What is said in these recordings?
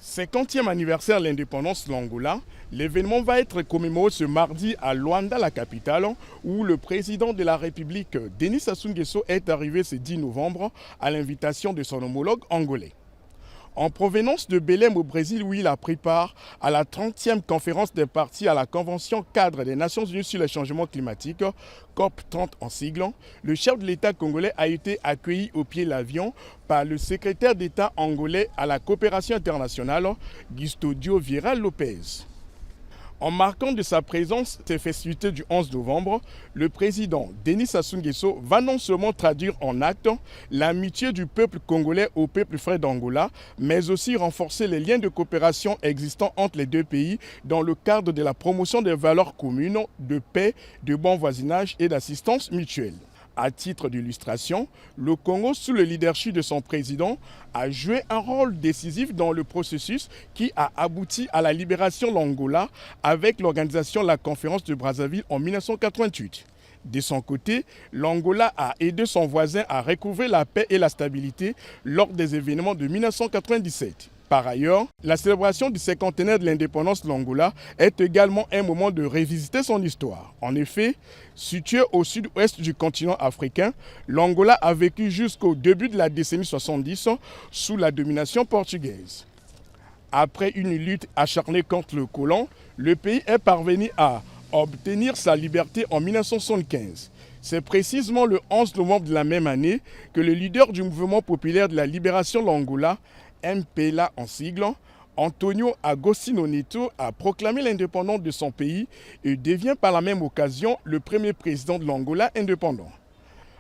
50e anniversaire de l'indépendance de l'Angola, l'événement va être commémoré ce mardi à Luanda, la capitale, où le président de la République, Denis Sassou Nguesso, est arrivé ce 10 novembre à l'invitation de son homologue angolais. En provenance de Belém au Brésil, où il a pris part à la 30e conférence des parties à la Convention cadre des Nations Unies sur le changement climatique, COP30 en sigle, le chef de l'État congolais a été accueilli au pied de l'avion par le secrétaire d'État angolais à la coopération internationale, Gustavo Vieira Lopez. En marquant de sa présence ces festivités du 11 novembre, le président Denis Sassou Nguesso va non seulement traduire en actes l'amitié du peuple congolais au peuple frère d'Angola, mais aussi renforcer les liens de coopération existants entre les deux pays dans le cadre de la promotion des valeurs communes de paix, de bon voisinage et d'assistance mutuelle. À titre d'illustration, le Congo, sous le leadership de son président, a joué un rôle décisif dans le processus qui a abouti à la libération de l'Angola avec l'organisation de la conférence de Brazzaville en 1988. De son côté, l'Angola a aidé son voisin à recouvrer la paix et la stabilité lors des événements de 1997. Par ailleurs, la célébration du cinquantenaire de l'indépendance de l'Angola est également un moment de revisiter son histoire. En effet, situé au sud-ouest du continent africain, l'Angola a vécu jusqu'au début de la décennie 70 sous la domination portugaise. Après une lutte acharnée contre le colon, le pays est parvenu à obtenir sa liberté en 1975. C'est précisément le 11 novembre de la même année que le leader du mouvement populaire de la libération de l'Angola, MPLA en sigle, Antonio Agostinho Neto, a proclamé l'indépendance de son pays et devient par la même occasion le premier président de l'Angola indépendant.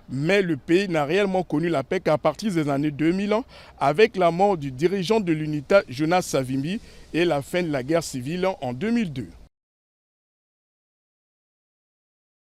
Mais le pays n'a réellement connu la paix qu'à partir des années 2000 avec la mort du dirigeant de l'UNITA Jonas Savimbi et la fin de la guerre civile en 2002.